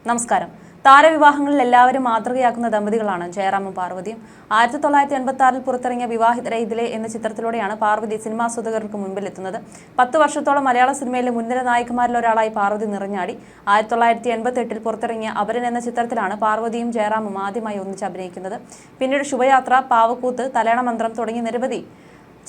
നമസ്കാരം. താരവിവാഹങ്ങളിൽ എല്ലാവരും മാതൃകയാക്കുന്ന ദമ്പതികളാണ് ജയറാമും പാർവതിയും. 1986 പുറത്തിറങ്ങിയ വിവാഹിതര ഇതിലെ എന്ന ചിത്രത്തിലൂടെയാണ് പാർവതി സിനിമാസ്വാദകർക്ക് മുൻപിലെത്തുന്നത്. 10 വർഷത്തോളം മലയാള സിനിമയിലെ മുൻനിര നായികമാരിൽ ഒരാളായി പാർവതി നിറഞ്ഞാടി. 1988 പുറത്തിറങ്ങിയ അപരൻ എന്ന ചിത്രത്തിലാണ് പാർവതിയും ജയറാമും ആദ്യമായി ഒന്നിച്ച് അഭിനയിക്കുന്നത്. പിന്നീട് ശുഭയാത്ര, പാവക്കൂത്ത്, തലയണ മന്ത്രം തുടങ്ങി നിരവധി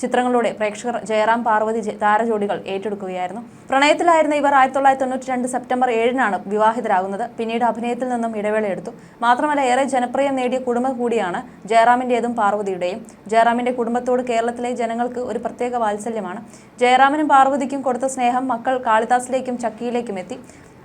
ചിത്രങ്ങളിലൂടെ പ്രേക്ഷകർ ജയറാം പാർവതി താരജോഡികൾ ഏറ്റെടുക്കുകയായിരുന്നു. പ്രണയത്തിലായിരുന്ന ഇവർ 1992 സെപ്റ്റംബർ 7-നാണ് വിവാഹിതരാകുന്നത്. പിന്നീട് അഭിനയത്തിൽ നിന്നും ഇടവേളയെടുത്തു. മാത്രമല്ല, ഏറെ ജനപ്രിയം നേടിയ കുടുംബം കൂടിയാണ് ജയറാമിൻ്റെതും പാർവതിയുടെയും. ജയറാമിന്റെ കുടുംബത്തോട് കേരളത്തിലെ ജനങ്ങൾക്ക് ഒരു പ്രത്യേക വാത്സല്യമാണ്. ജയറാമിനും പാർവതിക്കും കൊടുത്ത സ്നേഹം മക്കൾ കാളിദാസിലേക്കും ചക്കിയിലേക്കും എത്തി.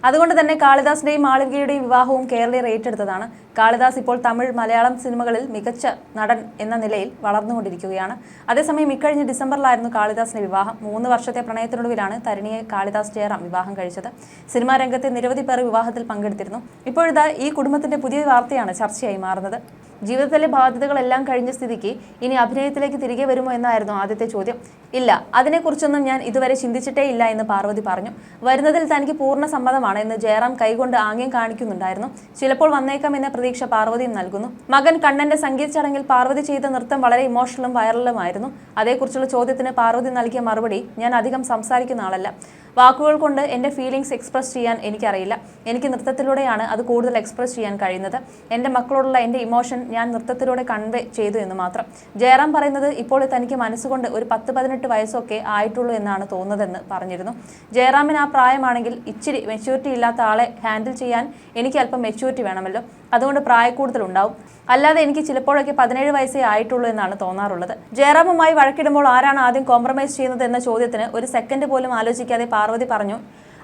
അതുകൊണ്ട് തന്നെ കാളിദാസിന്റെയും മാളവികയുടെയും വിവാഹവും കേരളീയർ ഏറ്റെടുത്തതാണ്. കാളിദാസ് ഇപ്പോൾ തമിഴ്, മലയാളം സിനിമകളിൽ മികച്ച നടൻ എന്ന നിലയിൽ വളർന്നുകൊണ്ടിരിക്കുകയാണ്. അതേസമയം ഇക്കഴിഞ്ഞ ഡിസംബറിലായിരുന്നു കാളിദാസിന്റെ വിവാഹം. 3 വർഷത്തെ പ്രണയത്തിനൊടുവിലാണ് തരുണിയെ കാളിദാസ് ജയറാം വിവാഹം കഴിച്ചത്. സിനിമാ രംഗത്തെ നിരവധി പേർ വിവാഹത്തിൽ പങ്കെടുത്തിരുന്നു. ഇപ്പോഴിതാ ഈ കുടുംബത്തിന്റെ പുതിയ വാർത്തയാണ് ചർച്ചയായി മാറുന്നത്. ജീവിതത്തിലെ ബാധ്യതകളെല്ലാം കഴിഞ്ഞ സ്ഥിതിക്ക് ഇനി അഭിനയത്തിലേക്ക് തിരികെ വരുമോ എന്നായിരുന്നു ആദ്യത്തെ ചോദ്യം. ഇല്ല, അതിനെക്കുറിച്ചൊന്നും ഞാൻ ഇതുവരെ ചിന്തിച്ചിട്ടേ ഇല്ല എന്ന് പാർവതി പറഞ്ഞു. വരുന്നതിൽ തനിക്ക് പൂർണ്ണ സമ്മതമാണ് എന്ന് ജയറാം കൈകൊണ്ട് ആംഗ്യം കാണിക്കുന്നുണ്ടായിരുന്നു. ചിലപ്പോൾ വന്നേക്കാം എന്ന പ്രതീക്ഷ പാർവതിയും നൽകുന്നു. മകൻ കണ്ണന്റെ സംഗീത ചടങ്ങിൽ പാർവതി ചെയ്ത നൃത്തം വളരെ ഇമോഷണലും വൈറലുമായിരുന്നു. അതേക്കുറിച്ചുള്ള ചോദ്യത്തിന് പാർവതി നൽകിയ മറുപടി, ഞാൻ അധികം സംസാരിക്കുന്ന ആളല്ല. വാക്കുകൾ കൊണ്ട് എൻ്റെ ഫീലിംഗ്സ് എക്സ്പ്രസ് ചെയ്യാൻ എനിക്കറിയില്ല. എനിക്ക് നൃത്തത്തിലൂടെയാണ് അത് കൂടുതൽ എക്സ്പ്രസ് ചെയ്യാൻ കഴിയുന്നത്. എൻ്റെ മക്കളോടുള്ള എൻ്റെ ഇമോഷൻ ഞാൻ നൃത്തത്തിലൂടെ കൺവേ ചെയ്തു എന്ന് മാത്രം. ജയറാം പറയുന്നത് ഇപ്പോൾ തനിക്ക് മനസ്സുകൊണ്ട് ഒരു 10-18 വയസ്സൊക്കെ ആയിട്ടുള്ളൂ എന്നാണ് തോന്നുന്നതെന്ന് പറഞ്ഞിരുന്നു. ജയറാമിന് ആ പ്രായമാണെങ്കിൽ ഇച്ചിരി മെച്യൂരിറ്റി ഇല്ലാത്ത ആളെ ഹാൻഡിൽ ചെയ്യാൻ എനിക്ക് അല്പം മെച്യൂരിറ്റി വേണമല്ലോ. അതുകൊണ്ട് പ്രായക്കൂടുതലുണ്ടാവും. അല്ലാതെ എനിക്ക് ചിലപ്പോഴൊക്കെ 17 വയസ്സേ ആയിട്ടുള്ളൂ എന്നാണ് തോന്നാറുള്ളത്. ജയറാമുമായി വഴക്കിടുമ്പോൾ ആരാണ് ആദ്യം കോംപ്രമൈസ് ചെയ്യുന്നത് എന്ന ചോദ്യത്തിന് ഒരു സെക്കൻഡ് പോലും ആലോചിക്കാതെ പാർവതി പറഞ്ഞു,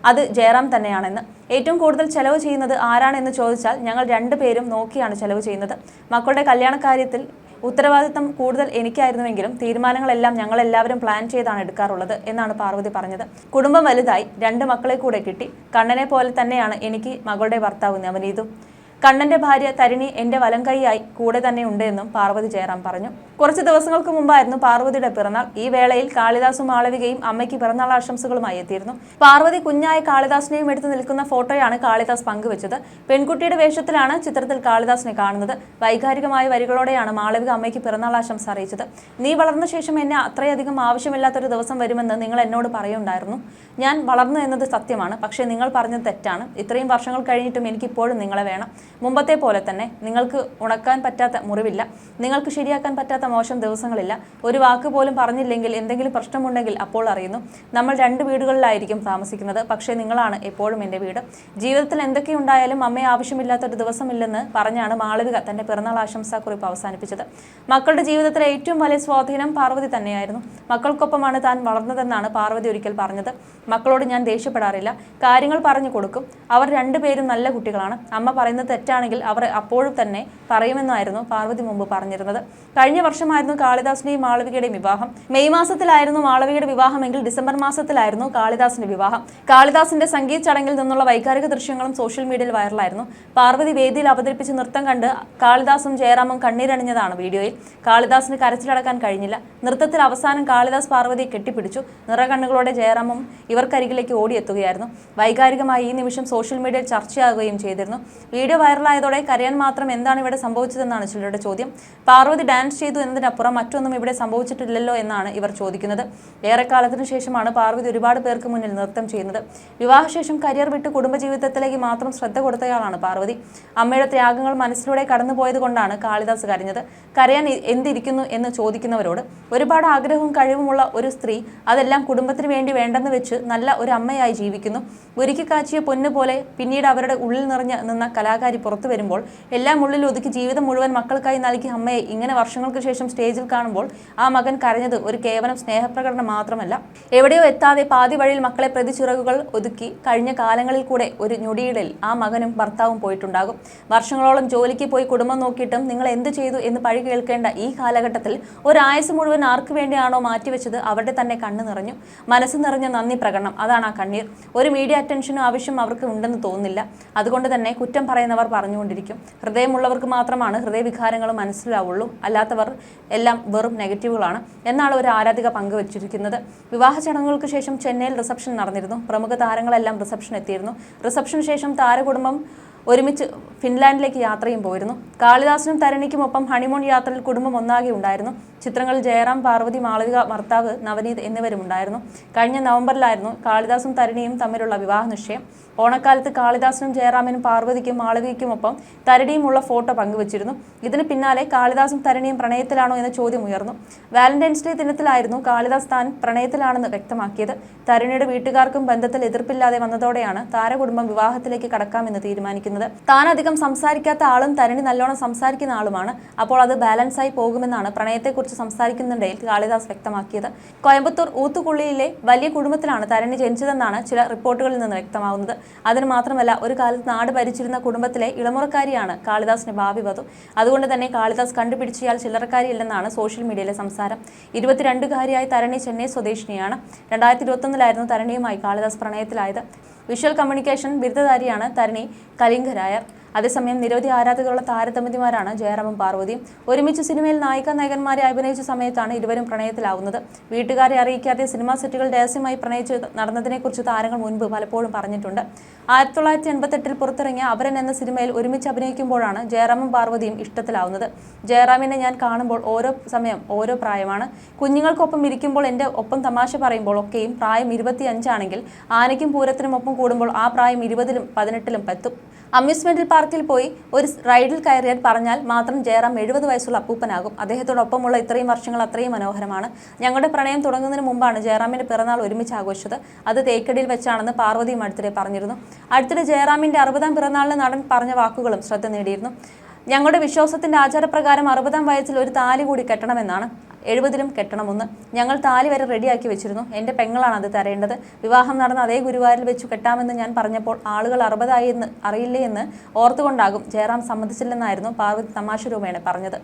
അത് ജയറാം തന്നെയാണെന്ന്. ഏറ്റവും കൂടുതൽ ചെലവ് ചെയ്യുന്നത് ആരാണെന്ന് ചോദിച്ചാൽ ഞങ്ങൾ 2 പേരും നോക്കിയാണ് ചെലവ് ചെയ്യുന്നത്. മക്കളുടെ കല്യാണക്കാര്യത്തിൽ ഉത്തരവാദിത്തം കൂടുതൽ എനിക്കായിരുന്നുവെങ്കിലും തീരുമാനങ്ങളെല്ലാം ഞങ്ങളെല്ലാവരും പ്ലാൻ ചെയ്താണ് എടുക്കാറുള്ളത് എന്നാണ് പാർവതി പറഞ്ഞത്. കുടുംബം വലുതായി, 2 മക്കളെ കൂടെ കിട്ടി. കണ്ണനെ പോലെ തന്നെയാണ് എനിക്ക് മകളുടെ ഭർത്താവ് നവനീതും. കണ്ണന്റെ ഭാര്യ തരുണി എന്റെ വലം കൈയായി കൂടെ തന്നെ ഉണ്ട് എന്നും പാർവതി ജയറാം പറഞ്ഞു. കുറച്ച് ദിവസങ്ങൾക്ക് മുമ്പായിരുന്നു പാർവതിയുടെ പിറന്നാൾ. ഈ വേളയിൽ കാളിദാസും മാളവികയും അമ്മയ്ക്ക് പിറന്നാൾ ആശംസകളുമായി എത്തിയിരുന്നു. പാർവതി കുഞ്ഞായ കാളിദാസിനെയും എടുത്ത് നിൽക്കുന്ന ഫോട്ടോയാണ് കാളിദാസ് പങ്കുവച്ചത്. പെൺകുട്ടിയുടെ വേഷത്തിലാണ് ചിത്രത്തിൽ കാളിദാസിനെ കാണുന്നത്. വൈകാരികമായ വരികളോടെയാണ് മാളവിക അമ്മയ്ക്ക് പിറന്നാൾ ആശംസ അറിയിച്ചത്. നീ വളർന്ന ശേഷം എന്നെ അത്രയധികം ആവശ്യമില്ലാത്തൊരു ദിവസം വരുമെന്ന് നിങ്ങൾ എന്നോട് പറയുണ്ടായിരുന്നു. ഞാൻ വളർന്നു എന്നത് സത്യമാണ്, പക്ഷേ നിങ്ങൾ പറഞ്ഞത് തെറ്റാണ്. ഇത്രയും വർഷങ്ങൾ കഴിഞ്ഞിട്ടും എനിക്കിപ്പോഴും നിങ്ങളെ വേണം. മുമ്പത്തെ പോലെ തന്നെ. നിങ്ങൾക്ക് ഉണക്കാൻ പറ്റാത്ത മുറിവില്ല, നിങ്ങൾക്ക് ശരിയാക്കാൻ പറ്റാത്ത മോശം ദിവസങ്ങളില്ല. ഒരു വാക്ക് പോലും പറഞ്ഞില്ലെങ്കിൽ എന്തെങ്കിലും പ്രശ്നമുണ്ടെങ്കിൽ അപ്പോൾ അറിയുന്നു. നമ്മൾ 2 വീടുകളിലായിരിക്കും താമസിക്കുന്നത്, പക്ഷേ നിങ്ങളാണ് എപ്പോഴും എൻ്റെ വീട്. ജീവിതത്തിൽ എന്തൊക്കെയുണ്ടായാലും അമ്മയെ ആവശ്യമില്ലാത്തൊരു ദിവസമില്ലെന്ന് പറഞ്ഞാണ് മാളവിക തന്റെ പിറന്നാൾ ആശംസാക്കുറിപ്പ് അവസാനിപ്പിച്ചത്. മക്കളുടെ ജീവിതത്തിലെ ഏറ്റവും വലിയ സ്വാധീനം പാർവതി തന്നെയായിരുന്നു. മക്കൾക്കൊപ്പമാണ് താൻ വളർന്നതെന്നാണ് പാർവതി ഒരിക്കൽ പറഞ്ഞത്. മക്കളോട് ഞാൻ ദേഷ്യപ്പെടാറില്ല, കാര്യങ്ങൾ പറഞ്ഞു കൊടുക്കും. അവർ 2 പേരും നല്ല കുട്ടികളാണ്. അമ്മ പറയുന്നത് തെറ്റാണെങ്കിൽ അവർ അപ്പോഴും തന്നെ പറയുമെന്നായിരുന്നു പാർവതി മുമ്പ് പറഞ്ഞിരുന്നത്. കഴിഞ്ഞ വർഷമായിരുന്നു കാളിദാസിന്റെയും മാളവികയുടെയും വിവാഹം. മെയ് മാസത്തിലായിരുന്നു മാളവികയുടെ വിവാഹമെങ്കിൽ ഡിസംബർ മാസത്തിലായിരുന്നു കാളിദാസിന്റെ വിവാഹം. കാളിദാസിന്റെ സംഗീത ചടങ്ങിൽ നിന്നുള്ള വൈകാരിക ദൃശ്യങ്ങളും സോഷ്യൽ മീഡിയയിൽ വൈറലായിരുന്നു. പാർവതി വേദിയിൽ അവതരിപ്പിച്ച് നൃത്തം കണ്ട് കാളിദാസും ജയറാമും കണ്ണീരണിഞ്ഞതാണ് വീഡിയോയിൽ. കാളിദാസിന് കരച്ചിലടക്കാൻ കഴിഞ്ഞില്ല. നൃത്തത്തിൽ അവസാനം കാളിദാസ് പാർവതിയെ കെട്ടിപ്പിടിച്ചു. നിറകണ്ണുകളോടെ ജയറാമും ഇവർക്കരികിലേക്ക് ഓടിയെത്തുകയായിരുന്നു. വൈകാരികമായി ഈ നിമിഷം സോഷ്യൽ മീഡിയയിൽ ചർച്ചയാകുകയും ചെയ്തിരുന്നു. വീഡിയോ വൈറലായതോടെ കരയാൻ മാത്രം എന്താണ് ഇവിടെ സംഭവിച്ചതെന്നാണ് ചിലരുടെ ചോദ്യം. പാർവതി ഡാൻസ് ചെയ്തു എന്നതിനപ്പുറം മറ്റൊന്നും ഇവിടെ സംഭവിച്ചിട്ടില്ലല്ലോ എന്നാണ് ഇവർ ചോദിക്കുന്നത്. ഏറെക്കാലത്തിനു ശേഷമാണ് പാർവതി ഒരുപാട് പേർക്ക് മുന്നിൽ നൃത്തം ചെയ്യുന്നത്. വിവാഹശേഷം കരിയർ വിട്ട് കുടുംബജീവിതത്തിലേക്ക് മാത്രം ശ്രദ്ധ കൊടുത്തയാളാണ് പാർവതി. അമ്മയുടെ ത്യാഗങ്ങൾ മനസ്സിലൂടെ കടന്നുപോയത് കൊണ്ടാണ് കാളിദാസ് കരഞ്ഞത്. കരയാൻ എന്തിരിക്കുന്നു എന്ന് ചോദിക്കുന്നവരോട്, ഒരുപാട് ആഗ്രഹവും കഴിവുമുള്ള ഒരു സ്ത്രീ അതെല്ലാം കുടുംബത്തിന് വേണ്ടി വേണ്ടെന്ന് വെച്ച് നല്ല ഒരു അമ്മയായി ജീവിക്കുന്നു. ഒരുക്കി കാച്ചിയ പൊന്നു പോലെ പിന്നീട് അവരുടെ ഉള്ളിൽ നിറഞ്ഞ നിന്ന കലാകാരി പുറത്തു വരുമ്പോൾ എല്ലാം ഉള്ളിൽ ഒതുക്കി ജീവിതം മുഴുവൻ മക്കൾക്കായി നൽകിയ അമ്മയെ ഇങ്ങനെ വർഷങ്ങൾക്ക് ശേഷം സ്റ്റേജിൽ കാണുമ്പോൾ ആ മകൻ കരഞ്ഞത് ഒരു കേവലം സ്നേഹപ്രകടനം മാത്രമല്ല. എവിടെയോ എത്താതെ പാതി വഴിയിൽ മക്കളെ പ്രതിചിറകുകൾ ഒതുക്കി കഴിഞ്ഞ കാലങ്ങളിൽ കൂടെ ഒരു ഞൊടിയിടൽ ആ മകനും ഭർത്താവും പോയിട്ടുണ്ടാകും. വർഷങ്ങളോളം ജോലിക്ക് പോയി കുടുംബം നോക്കിയിട്ടും നിങ്ങൾ എന്ത് ചെയ്തു എന്ന് പഴി കേൾക്കേണ്ട ഈ കാലഘട്ടത്തിൽ ഒരായുസ് മുഴുവൻ ആർക്കു വേണ്ടിയാണോ മാറ്റിവെച്ചത് അവരുടെ തന്നെ കണ്ണു നിറഞ്ഞു. മനസ്സ് നിറഞ്ഞ നന്ദി പ്രകടനം, അതാണ് ആ കണ്ണീർ. ഒരു മീഡിയ അറ്റൻഷനും ആവശ്യം അവർക്ക് ഉണ്ടെന്ന് തോന്നുന്നില്ല. അതുകൊണ്ട് തന്നെ കുറ്റം പറയുന്നവർ പറഞ്ഞുകൊണ്ടിരിക്കും. ഹൃദയമുള്ളവർക്ക് മാത്രമാണ് ഹൃദയവികാരങ്ങൾ മനസ്സിലാവുള്ളൂ, അല്ലാത്തവർ എല്ലാം വെറും നെഗറ്റീവുകളാണ് എന്നാണ് ഒരു ആരാധിക പങ്കുവച്ചിരിക്കുന്നത്. വിവാഹ ചടങ്ങുകൾക്ക് ശേഷം ചെന്നൈയിൽ റിസപ്ഷൻ നടന്നിരുന്നു. പ്രമുഖ താരങ്ങളെല്ലാം റിസപ്ഷൻ എത്തിയിരുന്നു. റിസപ്ഷന് ശേഷം താരകുടുംബം ഒരുമിച്ച് ഫിൻലാൻഡിലേക്ക് യാത്രയും പോയിരുന്നു. കാളിദാസനും തരണിക്കുമൊപ്പം ഹണിമൂൺ യാത്രയിൽ കുടുംബം ഒന്നാകെ ഉണ്ടായിരുന്നു. ചിത്രങ്ങളിൽ ജയറാം, പാർവതി, മാളവിക, ഭർത്താവ് നവനീത് എന്നിവരും ഉണ്ടായിരുന്നു. കഴിഞ്ഞ നവംബറിലായിരുന്നു കാളിദാസും തരണിയും തമ്മിലുള്ള വിവാഹ നിശ്ചയം. ഓണക്കാലത്ത് കാളിദാസനും ജയറാമിനും പാർവതിക്കും മാളവികയ്ക്കുമൊപ്പം തരണിയുമുള്ള ഫോട്ടോ പങ്കുവച്ചിരുന്നു. ഇതിന് പിന്നാലെ കാളിദാസും തരണിയും പ്രണയത്തിലാണോ എന്ന ചോദ്യം ഉയർന്നു. വാലന്റൈൻസ് ഡേ ദിനത്തിലായിരുന്നു കാളിദാസ് താൻ പ്രണയത്തിലാണെന്ന് വ്യക്തമാക്കിയത്. തരണിയുടെ വീട്ടുകാർക്കും ബന്ധത്തിൽ എതിർപ്പില്ലാതെ വന്നതോടെയാണ് താരകുടുംബം വിവാഹത്തിലേക്ക് കടക്കാമെന്ന് തീരുമാനിക്കുന്നത്. താൻ അധികം സംസാരിക്കാത്ത ആളും തരണി നല്ലോണം സംസാരിക്കുന്ന ആളുമാണ്. അപ്പോൾ അത് ബാലൻസായി പോകുമെന്നാണ് പ്രണയത്തെക്കുറിച്ച് സംസാരിക്കുന്നിടയിൽ കാളിദാസ് വ്യക്തമാക്കിയത്. കോയമ്പത്തൂർ ഊത്തുകുള്ളിയിലെ വലിയ കുടുംബത്തിലാണ് തരണി ജനിച്ചതെന്നാണ് ചില റിപ്പോർട്ടുകളിൽ നിന്ന് വ്യക്തമാവുന്നത്. അതിന് മാത്രമല്ല, ഒരു കാലത്ത് നാട് ഭരിച്ചിരുന്ന കുടുംബത്തിലെ ഇളമുറക്കാരിയാണ് കാളിദാസിന്റെ ഭാവി വധു. അതുകൊണ്ട് തന്നെ കാളിദാസ് കണ്ടുപിടിച്ചയാൾ ചില്ലറക്കാരിയല്ലെന്നാണ് സോഷ്യൽ മീഡിയയിലെ സംസാരം. 22-കാരിയായ തരണി ചെന്നൈ സ്വദേശിനിയാണ്. 2021-ലായിരുന്നു തരണിയുമായി കാളിദാസ് പ്രണയത്തിലായത്. വിഷ്വൽ കമ്മ്യൂണിക്കേഷൻ ബിരുദധാരിയാണ് തരണി കലിംഗരായർ. അതേസമയം നിരവധി ആരാധകരുള്ള താരദമ്പതിമാരാണ് ജയറാമും പാർവതിയും. ഒരുമിച്ച് സിനിമയിൽ നായികമാരെ അഭിനയിച്ച സമയത്താണ് ഇരുവരും പ്രണയത്തിലാവുന്നത്. വീട്ടുകാരെ അറിയിക്കാതെ സിനിമാ സെറ്റുകൾ രഹസ്യമായി പ്രണയിച്ച് നടന്നതിനെക്കുറിച്ച് താരങ്ങൾ മുൻപ് പലപ്പോഴും പറഞ്ഞിട്ടുണ്ട്. 1988-ൽ പുറത്തിറങ്ങിയ അപരൻ എന്ന സിനിമയിൽ ഒരുമിച്ച് അഭിനയിക്കുമ്പോഴാണ് ജയറാമും പാർവതിയും ഇഷ്ടത്തിലാവുന്നത്. ജയറാമിനെ ഞാൻ കാണുമ്പോൾ ഓരോ സമയം ഓരോ പ്രായമാണ്. കുഞ്ഞുങ്ങൾക്കൊപ്പം ഇരിക്കുമ്പോൾ എൻ്റെ ഒപ്പം തമാശ പറയുമ്പോൾ ഒക്കെയും പ്രായം 25 ആണെങ്കിൽ ആനയ്ക്കും പൂരത്തിനും ഒപ്പം കൂടുമ്പോൾ ആ പ്രായം 20-ലും 18-ലും എത്തും. അമ്യൂസ്മെന്റ് പാർക്കിൽ പോയി ഒരു റൈഡിൽ കയറിയാൽ പറഞ്ഞാൽ മാത്രം ജയറാം 70 വയസ്സുള്ള അപ്പൂപ്പനാകും. അദ്ദേഹത്തോടൊപ്പമുള്ള ഇത്രയും വർഷങ്ങൾ അത്രയും മനോഹരമാണ്. ഞങ്ങളുടെ പ്രണയം തുടങ്ങുന്നതിന് മുമ്പാണ് ജയറാമിന്റെ പിറന്നാൾ ഒരുമിച്ച് ആഘോഷിച്ചത്. അത് തേക്കടിയിൽ വെച്ചാണെന്ന് പാർവതിയും അടുത്തിടെ പറഞ്ഞിരുന്നു. അടുത്തിടെ ജയറാമിന്റെ 60-ാം പിറന്നാളിന് നടൻ പറഞ്ഞ വാക്കുകളും ശ്രദ്ധ നേടിയിരുന്നു. ഞങ്ങളുടെ വിശ്വാസത്തിന്റെ ആചാരപ്രകാരം 60-ാം വയസ്സിൽ ഒരു താലി കൂടി കെട്ടണമെന്നാണ്. 70-ലും കെട്ടണമെന്ന് ഞങ്ങൾ താലി വരെ റെഡിയാക്കി വെച്ചിരുന്നു. എൻ്റെ പെങ്ങളാണ് അത് തരേണ്ടത്. വിവാഹം നടന്ന അതേ ഗുരുവായൂരിൽ വെച്ചു കെട്ടാമെന്ന് ഞാൻ പറഞ്ഞപ്പോൾ ആളുകൾ 60 ആയി എന്ന് അറിയില്ലേ എന്ന് ഓർത്തുകൊണ്ടാകും ജയറാം സമ്മതിച്ചില്ലെന്നായിരുന്നു പാർവതി തമാശ രൂപേണ പറഞ്ഞത്.